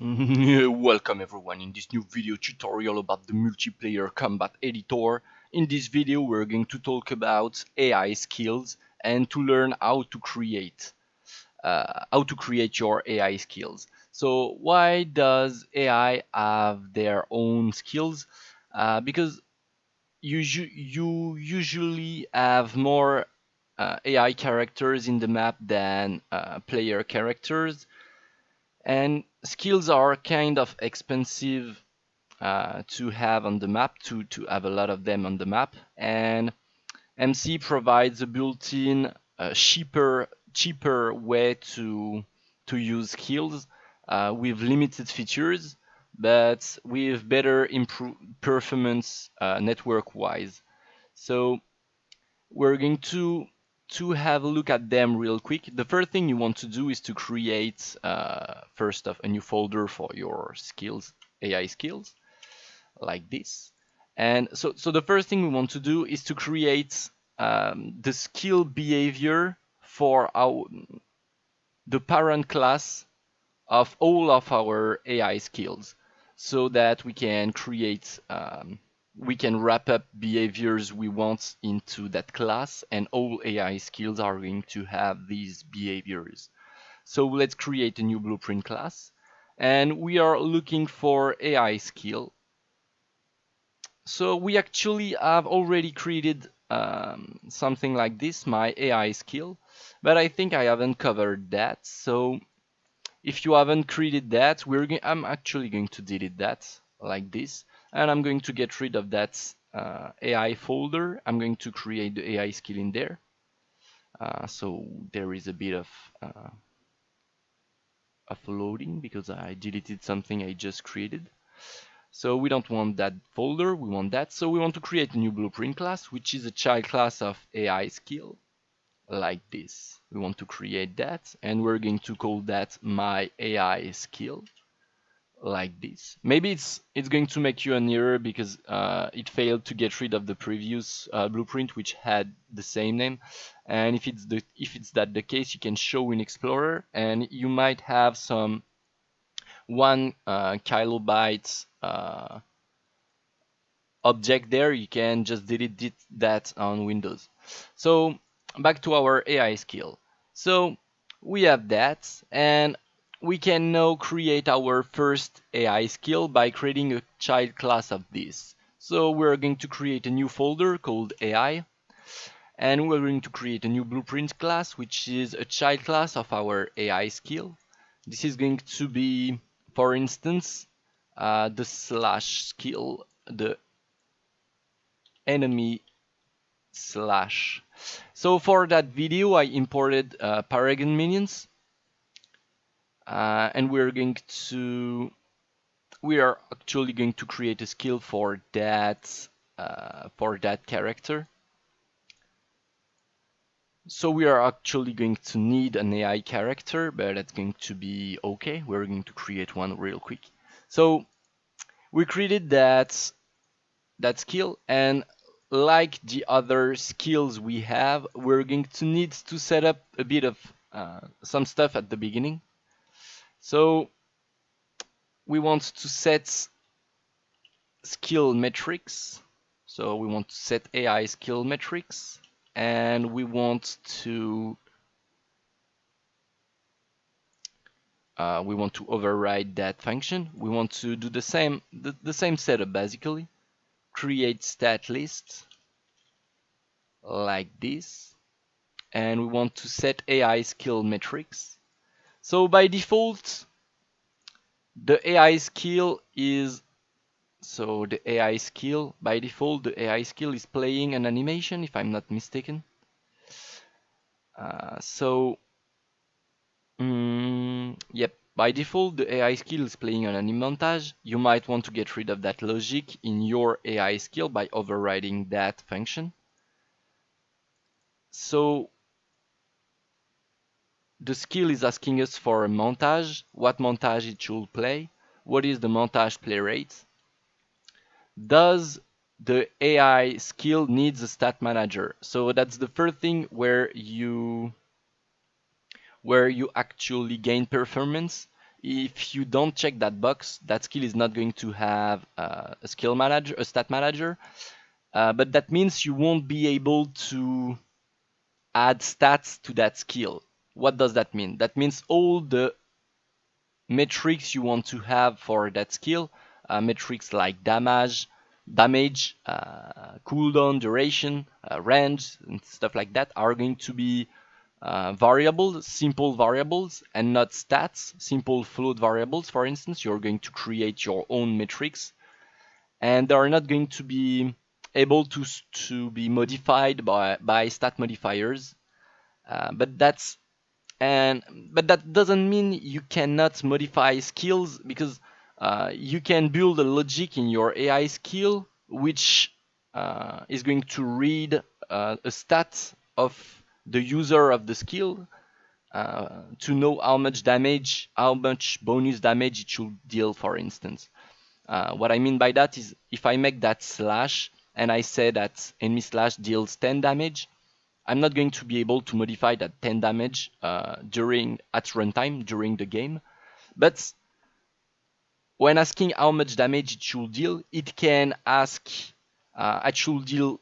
Welcome everyone in this new video tutorial about the multiplayer combat editor. In this video we're going to talk about AI skills and to learn how to create your AI skills. So why does AI have their own skills? Because you usually have more AI characters in the map than player characters. And skills are kind of expensive to have on the map, to have a lot of them on the map. And MCE provides a built-in cheaper way to use skills with limited features, but with better performance network-wise. So we're going to have a look at them real quick. The first thing you want to do is to create first off a new folder for your skills, AI skills, like this. And so the first thing we want to do is to create the skill behavior for the parent class of all of our AI skills, so that we can create we can wrap up behaviors we want into that class, and all AI skills are going to have these behaviors. So let's create a new blueprint class, and we are looking for AI skill. So we actually have already created something like this, my AI skill, but I think I haven't covered that. So if you haven't created that, I'm actually going to delete that like this, and I'm going to get rid of that AI folder. I'm going to create the AI skill in there. So there is a bit of loading because I deleted something I just created. So we don't want that folder, we want that. So we want to create a new blueprint class, which is a child class of AI skill, like this. We want to create that, and we're going to call that my AI skill, like this. Maybe it's going to make you an error because it failed to get rid of the previous blueprint, which had the same name. And if it's the case, you can show in Explorer, and you might have some 1 kilobyte object there. You can just delete that on Windows. So back to our AI skill. So we have that, and we can now create our first AI skill by creating a child class of this. So we're going to create a new folder called AI, and we're going to create a new blueprint class, which is a child class of our AI skill. This is going to be, for instance, the slash skill, the enemy slash. So for that video, I imported Paragon minions, and we are actually going to create a skill for that character. So we are actually going to need an AI character, but that's going to be okay. We're going to create one real quick. So we created that skill, and like the other skills we have, we're going to need to set up a bit of some stuff at the beginning. So we want to set skill metrics. So we want to set AI skill metrics, and we want to override that function. We want to do the same setup basically. Create stat list like this, and we want to set AI skill metrics. So by default, the AI skill is by default the AI skill is playing an animation, if I'm not mistaken. Yep, by default the AI skill is playing an anime montage. You might want to get rid of that logic in your AI skill by overriding that function. So the skill is asking us for a montage, what montage it should play, what is the montage play rate. Does the AI skill needs a stat manager? So that's the first thing where you actually gain performance. If you don't check that box, that skill is not going to have a skill manager, a stat manager. But that means you won't be able to add stats to that skill. What does that mean? That means all the metrics you want to have for that skill, metrics like damage, cooldown, duration, range, and stuff like that, are going to be variables, simple variables, and not stats, simple float variables. For instance, you're going to create your own metrics, and they are not going to be able to be modified by stat modifiers. But that doesn't mean you cannot modify skills, because you can build a logic in your AI skill which is going to read a stat of the user of the skill to know how much damage, how much bonus damage it should deal, for instance. What I mean by that is, if I make that slash and I say that enemy slash deals 10 damage, I'm not going to be able to modify that 10 damage at runtime during the game. But when asking how much damage it should deal, it can ask I should deal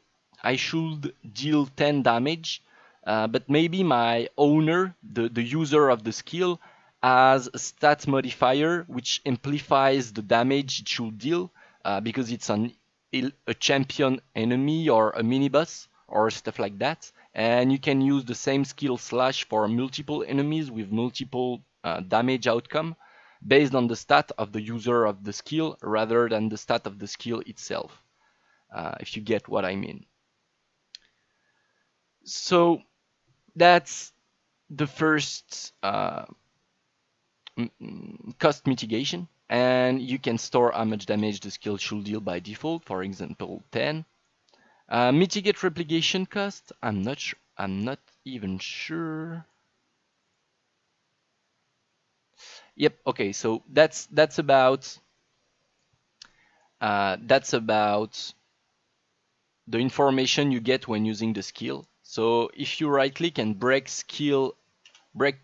10 damage, but maybe my owner, the user of the skill, has a stat modifier which amplifies the damage it should deal because it's a champion enemy or a mini boss or stuff like that. And you can use the same skill slash for multiple enemies with multiple damage outcome based on the stat of the user of the skill rather than the stat of the skill itself, if you get what I mean. So that's the first cost mitigation, and you can store how much damage the skill should deal by default, for example 10. Mitigate replication cost, I'm not even sure. Yep, okay, so that's about the information you get when using the skill. So if you right click and break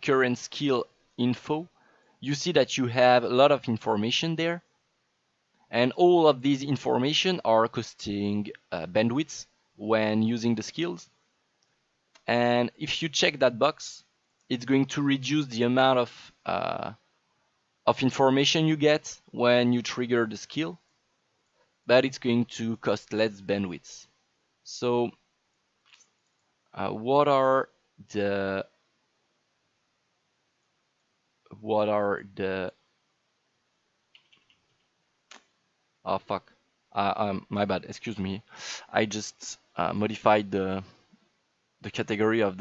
current skill info, you see that you have a lot of information there, and all of these information are costing bandwidth when using the skills. And if you check that box, it's going to reduce the amount of information you get when you trigger the skill, but it's going to cost less bandwidth. So what are the oh fuck, my bad, excuse me, I just modified the category of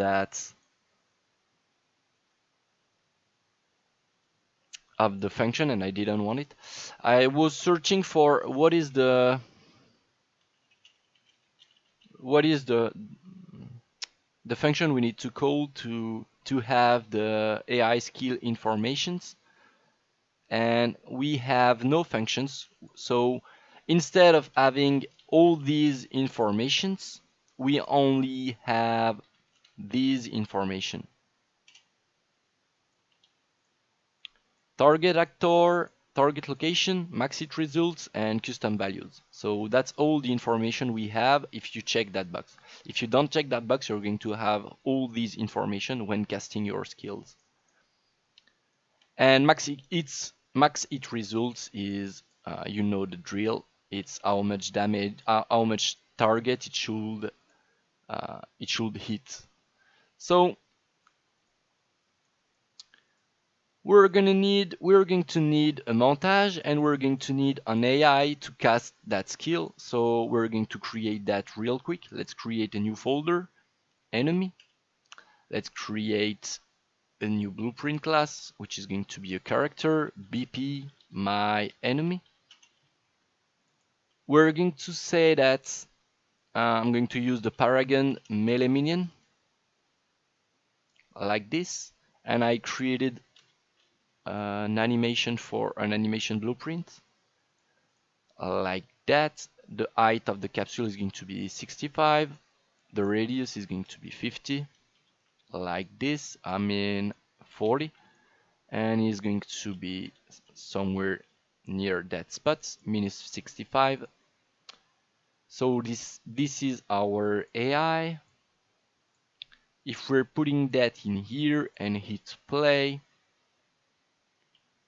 the function, and I didn't want it. I was searching for what is the function we need to call to have the AI skill informations, and we have no functions. So instead of having all these informations, we only have these information: target actor, target location, max hit results, and custom values. So that's all the information we have if you check that box. If you don't check that box, you're going to have all these information when casting your skills. And max hit results is, you know the drill. It's how much damage, how much target it should hit. So we're going to need a montage, and we're going to need an AI to cast that skill. So we're going to create that real quick. Let's create a new folder, enemy. Let's create a new blueprint class, which is going to be a character, BP, my enemy. We're going to say that I'm going to use the Paragon melee minion, like this, and I created an animation for an animation blueprint, like that. The height of the capsule is going to be 65, the radius is going to be 50, like this, 40, and is going to be somewhere near that spot, minus 65. So this is our AI. If we're putting that in here and hit play,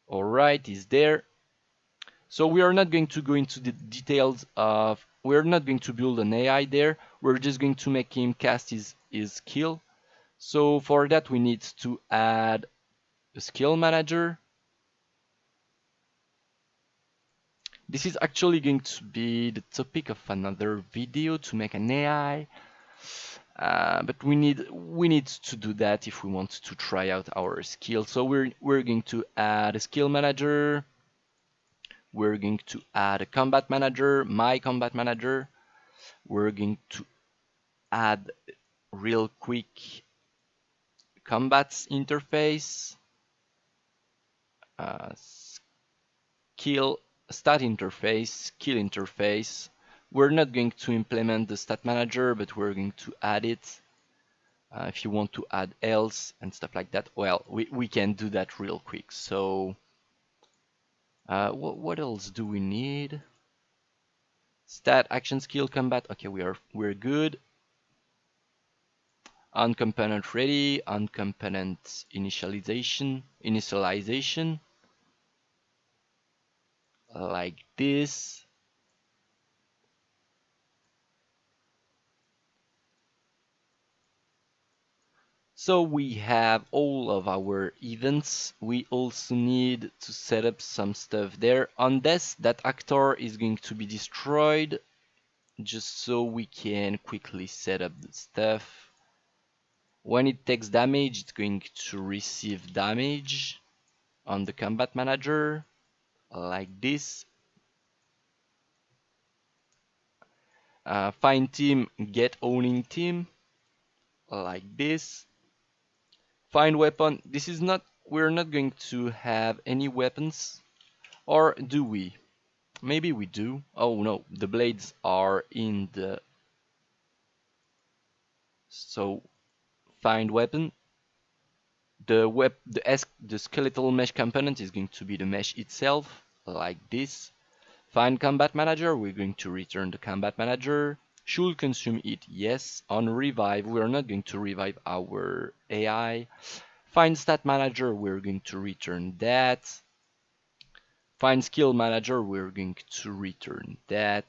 all right, is there. So we are not going to go into the details of, we're not going to build an AI there. We're just going to make him cast his skill. So for that, we need to add a skill manager. This is actually going to be the topic of another video, to make an AI. But we need to do that if we want to try out our skill. So we're going to add a skill manager. We're going to add a combat manager, my combat manager. We're going to add real quick combat interface, skill stat interface, skill interface. We're not going to implement the stat manager, but we're going to add it. If you want to add else and stuff like that, well, we can do that real quick. So what else do we need? Stat, action, skill, combat. Okay, we're good. On component ready, on component initialization, like this. So we have all of our events. We also need to set up some stuff there. On this, that actor is going to be destroyed, just so we can quickly set up the stuff. When it takes damage, it's going to receive damage on the combat manager, like this. Find team, get owning team, like this. Find weapon. This is not, we're not going to have any weapons, or do we? Maybe we do. Oh no, the blades are in the, so find weapon. The skeletal mesh component is going to be the mesh itself, like this. Find combat manager, we're going to return the combat manager. Should consume it, yes. On revive, we're not going to revive our AI. Find stat manager, we're going to return that. Find skill manager, we're going to return that.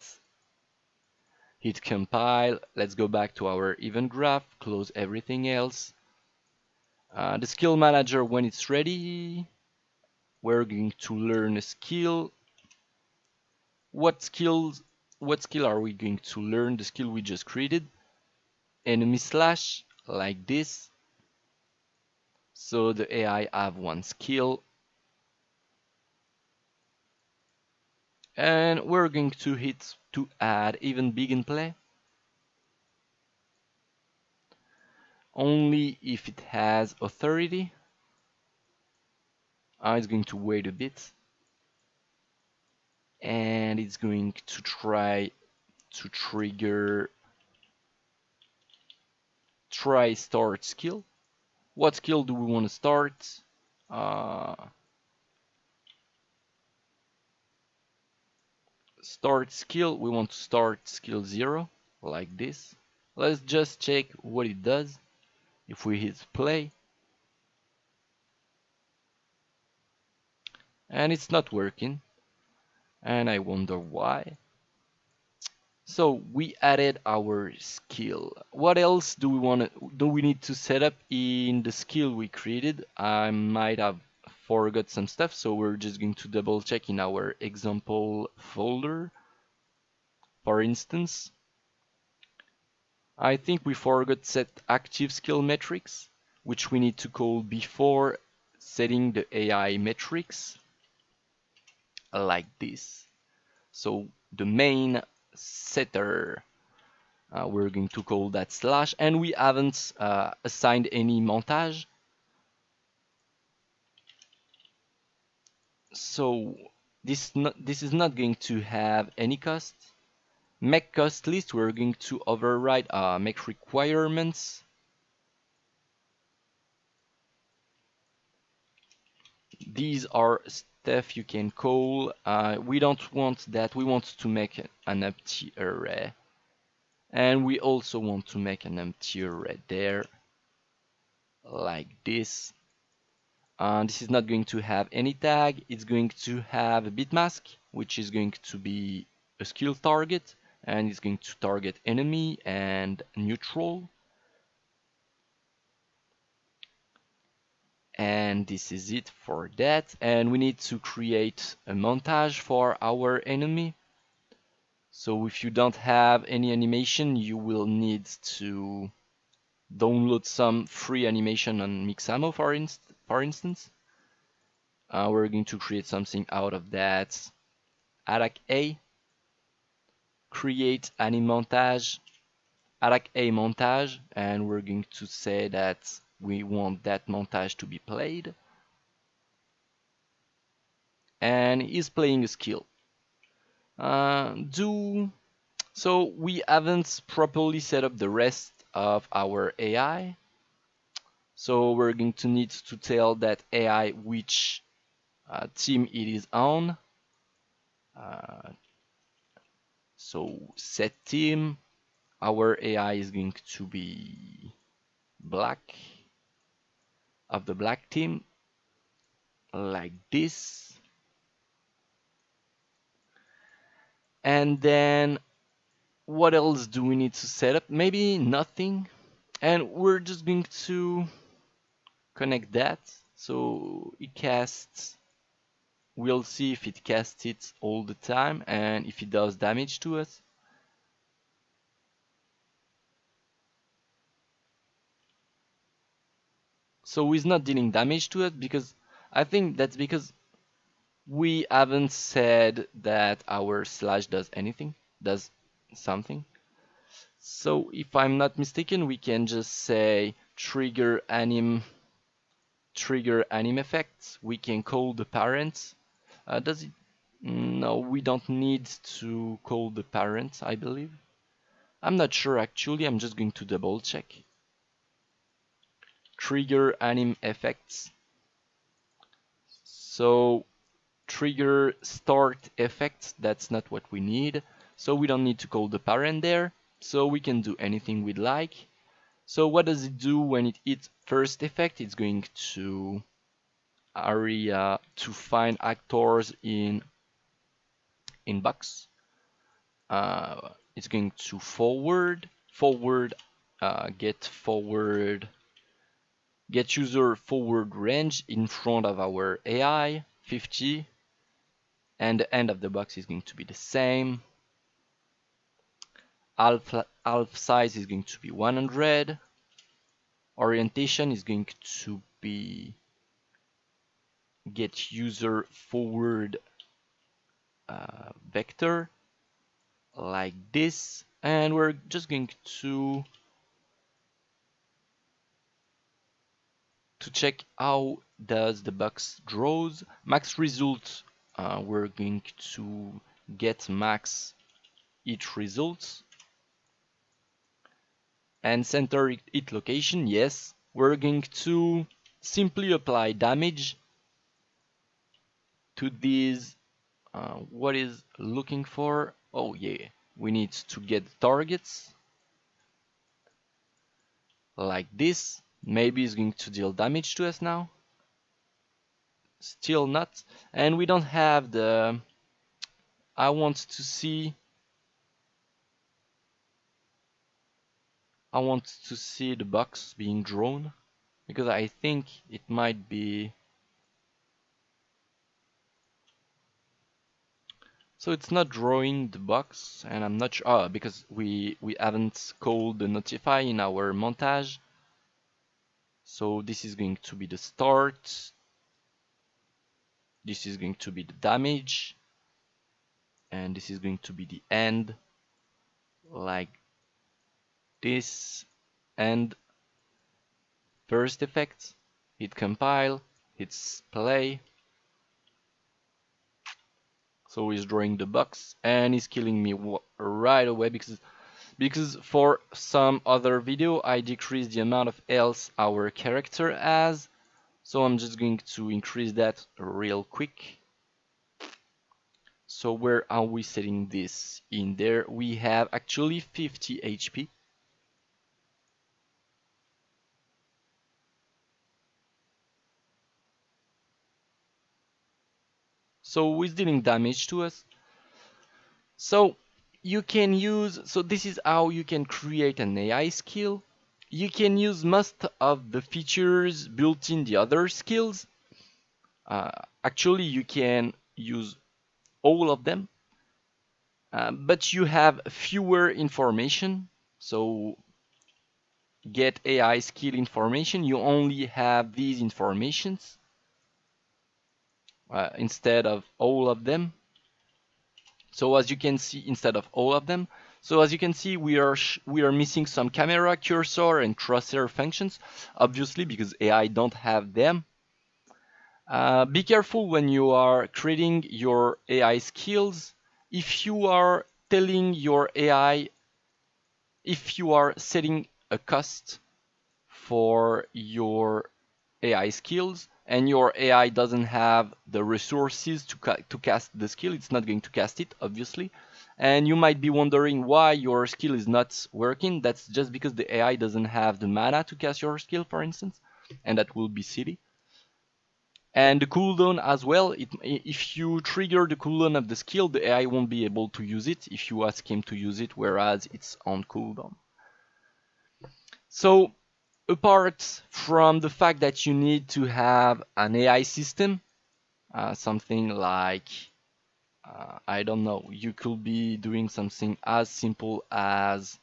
Hit compile, let's go back to our event graph, close everything else. The skill manager, when it's ready, we're going to learn a skill. What skill are we going to learn? The skill we just created. Enemy slash, like this. So the AI have one skill. And we're going to hit to add even begin play. Only if it has authority. It's going to wait a bit. And it's going to try to trigger start skill. What skill do we want to start? Start skill, we want to start skill 0, like this. Let's just check what it does. If we hit play, and it's not working, and I wonder why. So we added our skill. What else do we need to set up in the skill we created? I might have forgot some stuff, so we're just going to double check in our example folder. For instance, I think we forgot set active skill metrics, which we need to call before setting the AI metrics, like this. So the main setter, we're going to call that slash, and we haven't assigned any montage. So this is not going to have any cost. Make cost list, we're going to override make requirements. These are stuff you can call. We don't want that. We want to make an empty array. And we also want to make an empty array there, like this. This is not going to have any tag. It's going to have a bit mask, which is going to be a skill target, and it's going to target enemy and neutral. And this is it for that. And we need to create a montage for our enemy. So if you don't have any animation, you will need to download some free animation on Mixamo, for instance. We're going to create something out of that. Attack A, create anim montage, attack A montage, and we're going to say that we want that montage to be played. And he's playing a skill. So we haven't properly set up the rest of our AI. So we're going to need to tell that AI which team it is on. So set team, our AI is going to be black, of the black team, like this. And then what else do we need to set up? Maybe nothing. And we're just going to connect that. So it casts, we'll see if it casts it all the time and if it does damage to us. So it's not dealing damage to us because I think that's because we haven't said that our slash does anything, does something. So if I'm not mistaken, we can just say trigger anim effects. We can call the parent. Does it? No, we don't need to call the parent, I believe. I'm not sure actually, I'm just going to double check. Trigger anim effects. So trigger start effects, that's not what we need. So we don't need to call the parent there. So we can do anything we'd like. So what does it do when it hits first effect? It's going to area to find actors in box. It's going to get user forward range in front of our AI 50, and the end of the box is going to be the same. Half size is going to be 100. Orientation is going to be get user forward vector, like this, and we're just going to check how does the box draws. Max result, we're going to get max each results, and center it location. Yes, we're going to simply apply damage to these. What is looking for? Oh yeah, we need to get targets like this. Maybe it's going to deal damage to us now. Still not. And we don't have the... I want to see the box being drawn, because I think it might be... So it's not drawing the box, and I'm not sure, because we haven't called the notify in our montage. So this is going to be the start. This is going to be the damage. And this is going to be the end, like this. And first effect, hit compile, hits play. So he's drawing the box and he's killing me right away because for some other video I decreased the amount of health our character has. So I'm just going to increase that real quick. So where are we setting this? In there we have actually 50 HP. So it's dealing damage to us. So you can use, so this is how you can create an AI skill. You can use most of the features built in the other skills. Uh, Actually, you can use all of them, but you have fewer information. So get AI skill information, you only have these informations instead of all of them. So as you can see, instead of all of them, so as you can see, we are missing some camera, cursor, and crosshair functions, obviously because AI don't have them. Be careful when you are creating your AI skills. If you are telling your AI, if you are setting a cost for your AI skills and your AI doesn't have the resources to cast the skill, it's not going to cast it, obviously. And you might be wondering why your skill is not working. That's just because the AI doesn't have the mana to cast your skill, for instance, and that will be silly. And the cooldown as well, if you trigger the cooldown of the skill, the AI won't be able to use it if you ask him to use it, whereas it's on cooldown. So apart from the fact that you need to have an AI system, something like, I don't know, you could be doing something as simple as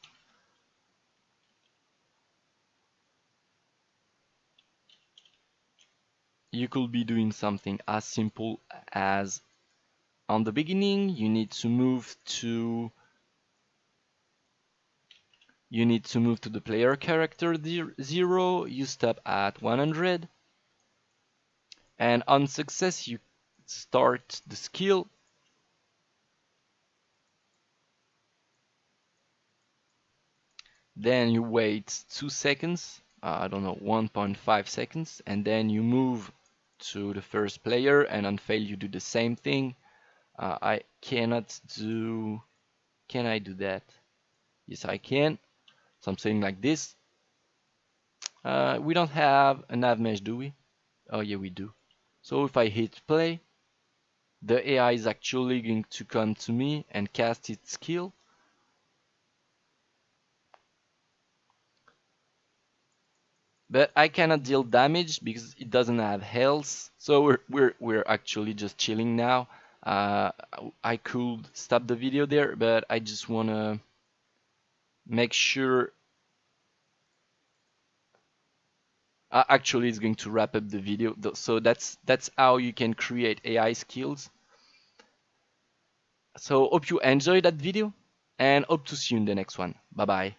on the beginning you need to move to the player character 0, you stop at 100, and on success you start the skill. Then you wait 2 seconds, I don't know, 1.5 seconds, and then you move to the first player, and on fail you do the same thing. I cannot do... Can I do that? Yes, I can. Something like this. We don't have a nav mesh, do we? Oh yeah, we do. So if I hit play, the AI is actually going to come to me and cast its skill. But I cannot deal damage because it doesn't have health. So we're actually just chilling now. I could stop the video there, but I just wanna make sure. Actually, it's going to wrap up the video. So that's how you can create AI skills. So hope you enjoyed that video, and hope to see you in the next one. Bye bye.